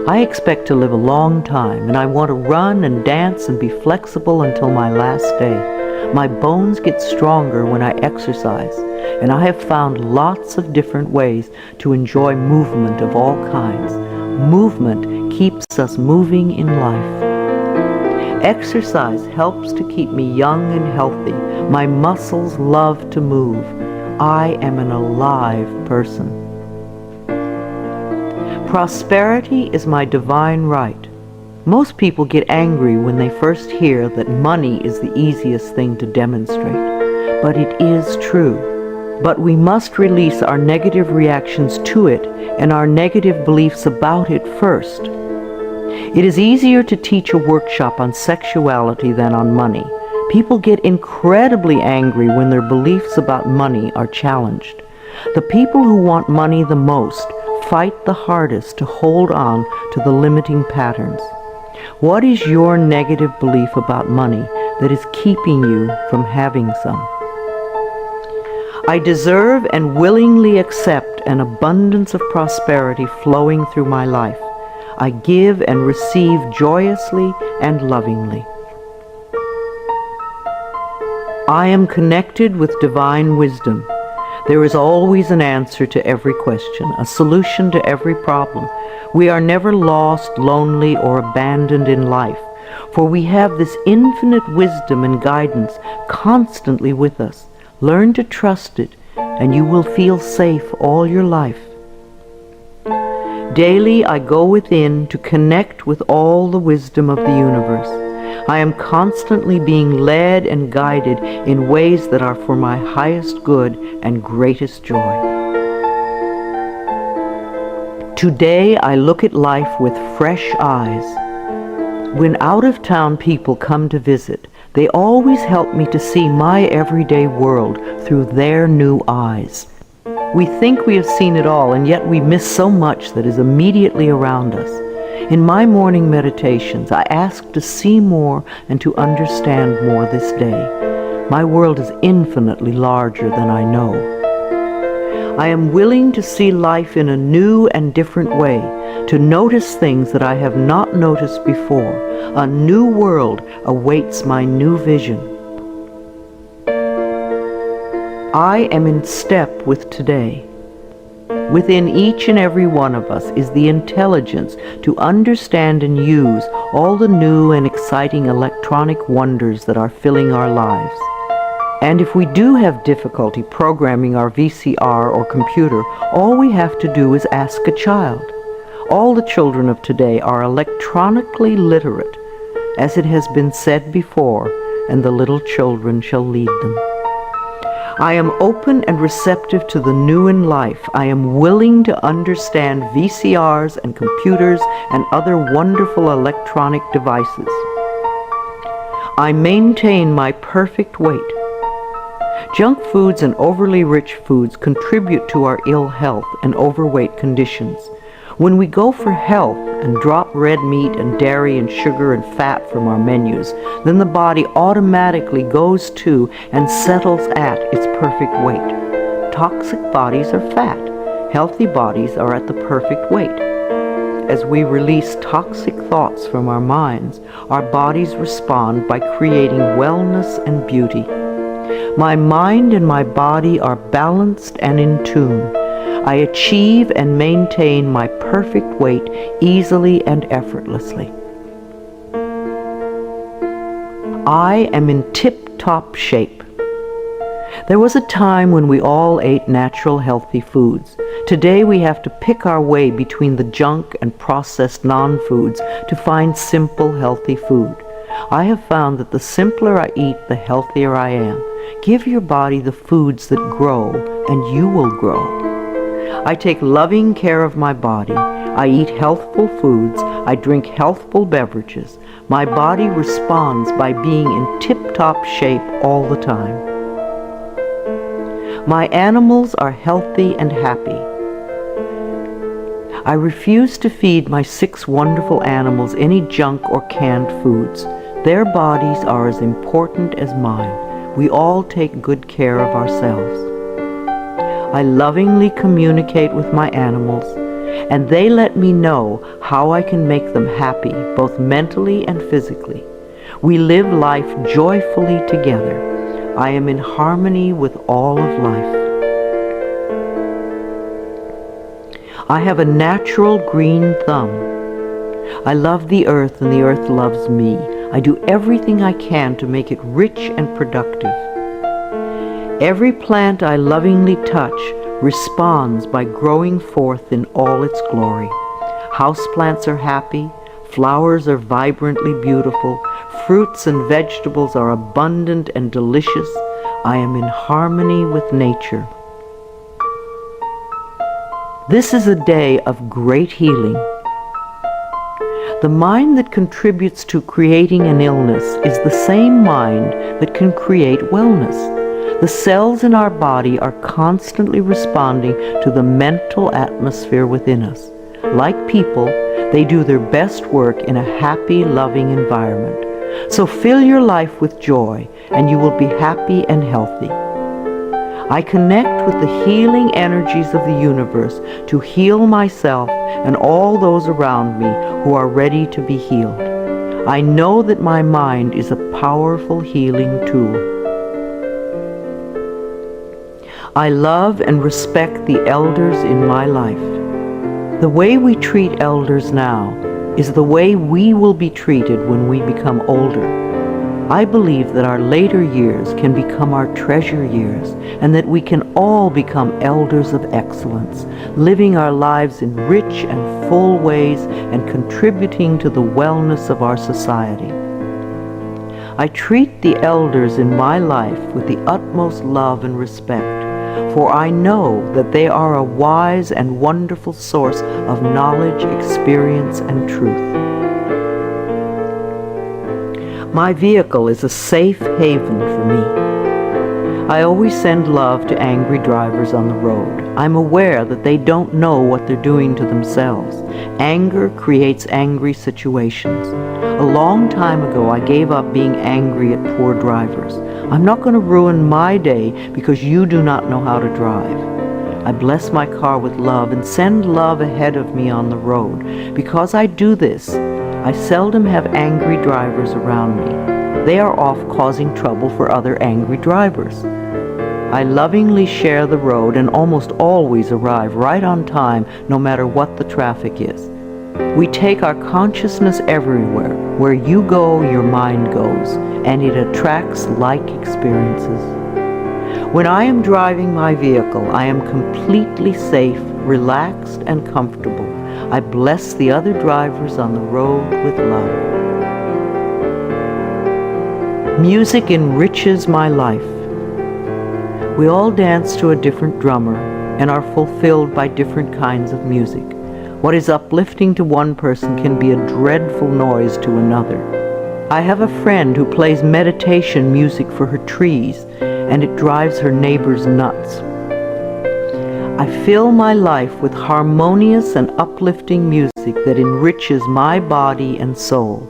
[SPEAKER 1] I expect to live a long time, and I want to run and dance and be flexible until my last day. My bones get stronger when I exercise, and I have found lots of different ways to enjoy movement of all kinds. Movement keeps us moving in life. Exercise helps to keep me young and healthy. My muscles love to move. I am an alive person. Prosperity is my divine right. Most people get angry when they first hear that money is the easiest thing to demonstrate. But it is true. But we must release our negative reactions to it and our negative beliefs about it first. It is easier to teach a workshop on sexuality than on money. People get incredibly angry when their beliefs about money are challenged. The people who want money the most fight the hardest to hold on to the limiting patterns? What is your negative belief about money that is keeping you from having some? I deserve and willingly accept an abundance of prosperity flowing through my life. I give and receive joyously and lovingly. I am connected with divine wisdom. There is always an answer to every question, a solution to every problem. We are never lost, lonely, or abandoned in life, for we have this infinite wisdom and guidance constantly with us. Learn to trust it, and you will feel safe all your life. Daily I go within to connect with all the wisdom of the universe. I am constantly being led and guided in ways that are for my highest good and greatest joy. Today I look at life with fresh eyes. When out-of-town people come to visit, they always help me to see my everyday world through their new eyes. We think we have seen it all, and yet we miss so much that is immediately around us. In my morning meditations, I ask to see more and to understand more this day. My world is infinitely larger than I know. I am willing to see life in a new and different way, to notice things that I have not noticed before. A new world awaits my new vision. I am in step with today. Within each and every one of us is the intelligence to understand and use all the new and exciting electronic wonders that are filling our lives. And if we do have difficulty programming our VCR or computer, all we have to do is ask a child. All the children of today are electronically literate, as it has been said before, and the little children shall lead them. I am open and receptive to the new in life. I am willing to understand VCRs and computers and other wonderful electronic devices. I maintain my perfect weight. Junk foods and overly rich foods contribute to our ill health and overweight conditions. When we go for health and drop red meat and dairy and sugar and fat from our menus, then the body automatically goes to and settles at its perfect weight. Toxic bodies are fat. Healthy bodies are at the perfect weight. As we release toxic thoughts from our minds, our bodies respond by creating wellness and beauty. My mind and my body are balanced and in tune. I achieve and maintain my perfect weight easily and effortlessly. I am in tip-top shape. There was a time when we all ate natural, healthy foods. Today we have to pick our way between the junk and processed non-foods to find simple, healthy food. I have found that the simpler I eat, the healthier I am. Give your body the foods that grow, and you will grow. I take loving care of my body. I eat healthful foods. I drink healthful beverages. My body responds by being in tip-top shape all the time. My animals are healthy and happy. I refuse to feed my 6 wonderful animals any junk or canned foods. Their bodies are as important as mine. We all take good care of ourselves. I lovingly communicate with my animals, and they let me know how I can make them happy, both mentally and physically. We live life joyfully together. I am in harmony with all of life. I have a natural green thumb. I love the earth and the earth loves me. I do everything I can to make it rich and productive. Every plant I lovingly touch responds by growing forth in all its glory. Houseplants are happy, flowers are vibrantly beautiful, fruits and vegetables are abundant and delicious. I am in harmony with nature. This is a day of great healing. The mind that contributes to creating an illness is the same mind that can create wellness. The cells in our body are constantly responding to the mental atmosphere within us. Like people, they do their best work in a happy, loving environment. So fill your life with joy, and you will be happy and healthy. I connect with the healing energies of the universe to heal myself and all those around me who are ready to be healed. I know that my mind is a powerful healing tool. I love and respect the elders in my life. The way we treat elders now is the way we will be treated when we become older. I believe that our later years can become our treasure years, and that we can all become elders of excellence, living our lives in rich and full ways and contributing to the wellness of our society. I treat the elders in my life with the utmost love and respect, for I know that they are a wise and wonderful source of knowledge, experience, and truth. My vehicle is a safe haven for me. I always send love to angry drivers on the road. I'm aware that they don't know what they're doing to themselves. Anger creates angry situations. A long time ago, I gave up being angry at poor drivers. I'm not going to ruin my day because you do not know how to drive. I bless my car with love and send love ahead of me on the road. Because I do this, I seldom have angry drivers around me. They are off causing trouble for other angry drivers. I lovingly share the road and almost always arrive right on time, no matter what the traffic is. We take our consciousness everywhere. Where you go, your mind goes, and it attracts like experiences. When I am driving my vehicle, I am completely safe, relaxed, and comfortable. I bless the other drivers on the road with love. Music enriches my life. We all dance to a different drummer and are fulfilled by different kinds of music. What is uplifting to one person can be a dreadful noise to another. I have a friend who plays meditation music for her trees, and it drives her neighbors nuts. I fill my life with harmonious and uplifting music that enriches my body and soul.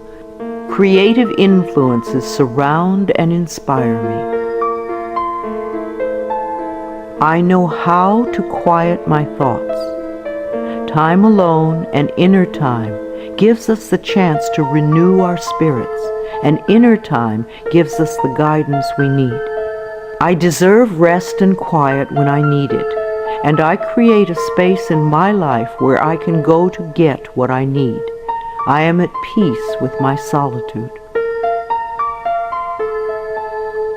[SPEAKER 1] Creative influences surround and inspire me. I know how to quiet my thoughts. Time alone and inner time gives us the chance to renew our spirits, and inner time gives us the guidance we need. I deserve rest and quiet when I need it, and I create a space in my life where I can go to get what I need. I am at peace with my solitude.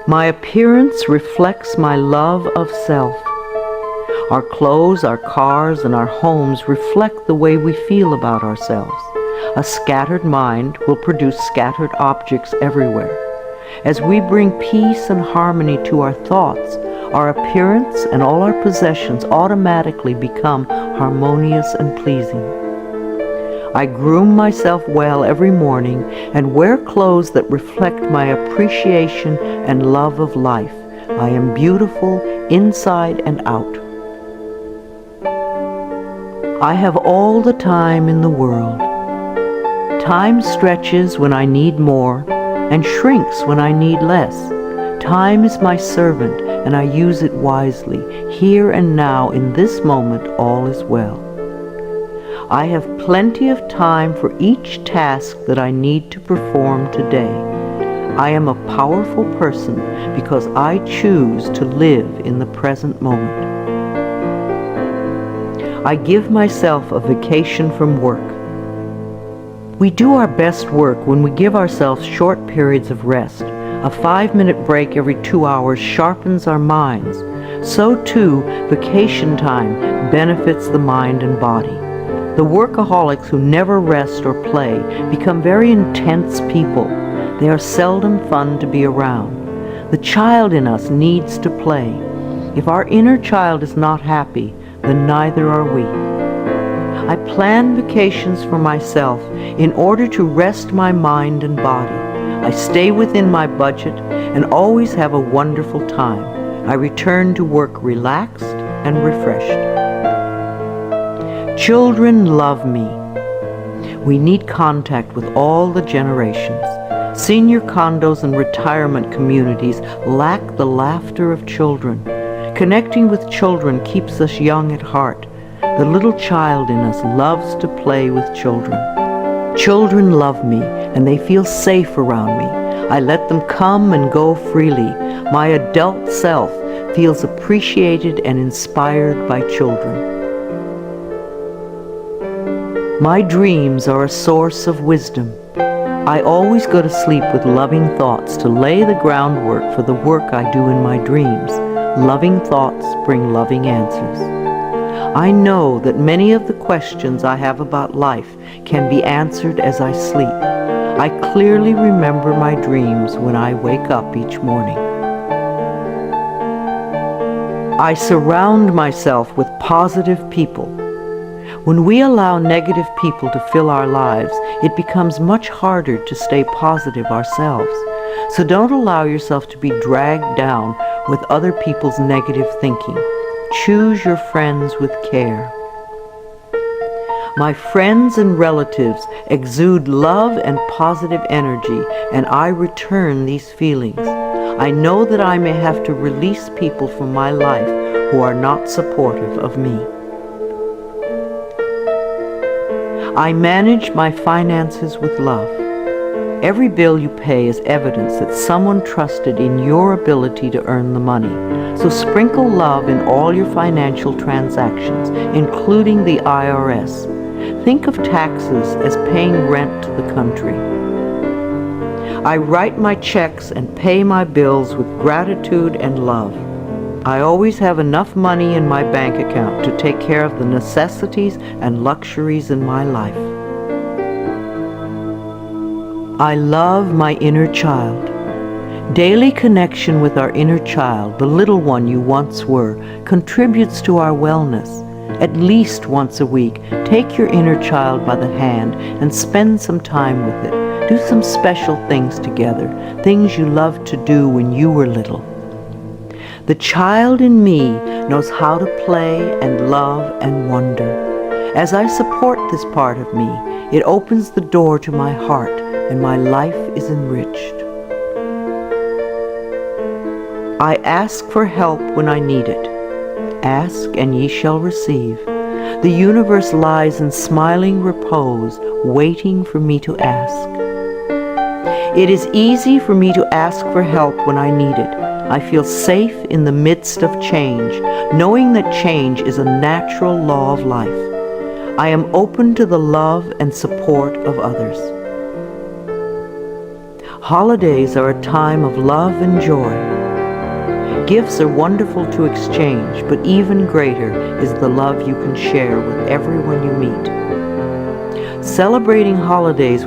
[SPEAKER 1] My appearance reflects my love of self. Our clothes, our cars, and our homes reflect the way we feel about ourselves. A scattered mind will produce scattered objects everywhere. As we bring peace and harmony to our thoughts, our appearance and all our possessions automatically become harmonious and pleasing. I groom myself well every morning and wear clothes that reflect my appreciation and love of life. I am beautiful inside and out. I have all the time in the world. Time stretches when I need more and shrinks when I need less. Time is my servant, and I use it wisely. Here and now, in this moment, all is well. I have plenty of time for each task that I need to perform today. I am a powerful person because I choose to live in the present moment. I give myself a vacation from work. We do our best work when we give ourselves short periods of rest. A 5-minute break every 2 hours sharpens our minds. So too, vacation time benefits the mind and body. The workaholics who never rest or play become very intense people. They are seldom fun to be around. The child in us needs to play. If our inner child is not happy, then neither are we. I plan vacations for myself in order to rest my mind and body. I stay within my budget and always have a wonderful time. I return to work relaxed and refreshed. Children love me. We need contact with all the generations. Senior condos and retirement communities lack the laughter of children. Connecting with children keeps us young at heart. The little child in us loves to play with children. Children love me, and they feel safe around me. I let them come and go freely. My adult self feels appreciated and inspired by children. My dreams are a source of wisdom. I always go to sleep with loving thoughts to lay the groundwork for the work I do in my dreams. Loving thoughts bring loving answers. I know that many of the questions I have about life can be answered as I sleep. I clearly remember my dreams when I wake up each morning. I surround myself with positive people. When we allow negative people to fill our lives, it becomes much harder to stay positive ourselves. So don't allow yourself to be dragged down with other people's negative thinking. Choose your friends with care. My friends and relatives exude love and positive energy, and I return these feelings. I know that I may have to release people from my life who are not supportive of me. I manage my finances with love. Every bill you pay is evidence that someone trusted in your ability to earn the money. So sprinkle love in all your financial transactions, including the IRS. Think of taxes as paying rent to the country. I write my checks and pay my bills with gratitude and love. I always have enough money in my bank account to take care of the necessities and luxuries in my life. I love my inner child. Daily connection with our inner child, the little one you once were, contributes to our wellness. At least once a week, take your inner child by the hand and spend some time with it. Do some special things together, things you loved to do when you were little. The child in me knows how to play and love and wonder. As I support this part of me, it opens the door to my heart, and my life is enriched. I ask for help when I need it. Ask and ye shall receive. The universe lies in smiling repose, waiting for me to ask. It is easy for me to ask for help when I need it. I feel safe in the midst of change, knowing that change is a natural law of life. I am open to the love and support of others. Holidays are a time of love and joy. Gifts are wonderful to exchange, but even greater is the love you can share with everyone you meet. Celebrating holidays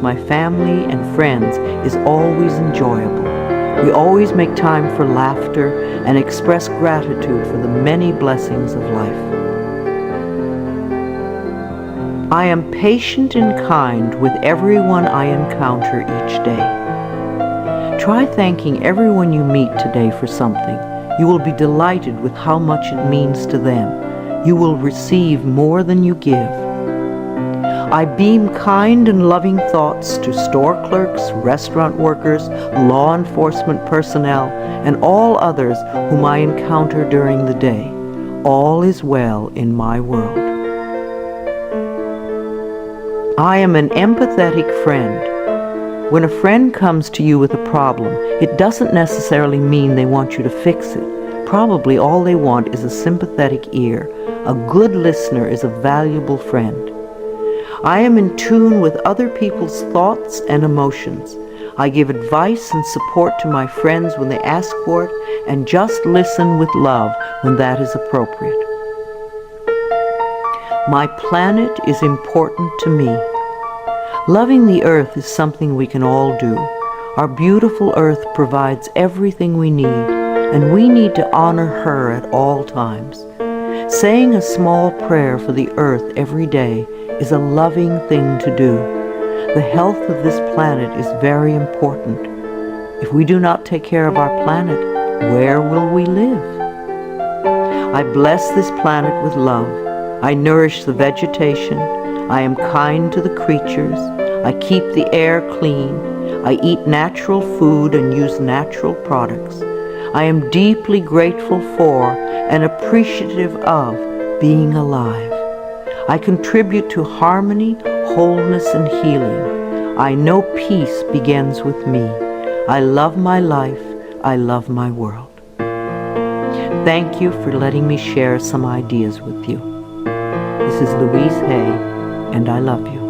[SPEAKER 1] my family and friends is always enjoyable. We always make time for laughter and express gratitude for the many blessings of life. I am patient and kind with everyone I encounter each day. Try thanking everyone you meet today for something. You will be delighted with how much it means to them. You will receive more than you give. I beam kind and loving thoughts to store clerks, restaurant workers, law enforcement personnel, and all others whom I encounter during the day. All is well in my world. I am an empathetic friend. When a friend comes to you with a problem, it doesn't necessarily mean they want you to fix it. Probably all they want is a sympathetic ear. A good listener is a valuable friend. I am in tune with other people's thoughts and emotions. I give advice and support to my friends when they ask for it, and just listen with love when that is appropriate. My planet is important to me. Loving the earth is something we can all do. Our beautiful earth provides everything we need, and we need to honor her at all times. Saying a small prayer for the earth every day is a loving thing to do. The health of this planet is very important. If we do not take care of our planet, where will we live? I bless this planet with love. I nourish the vegetation. I am kind to the creatures. I keep the air clean. I eat natural food and use natural products. I am deeply grateful for and appreciative of being alive. I contribute to harmony, wholeness, and healing. I know peace begins with me. I love my life. I love my world. Thank you for letting me share some ideas with you. This is Louise Hay, and I love you.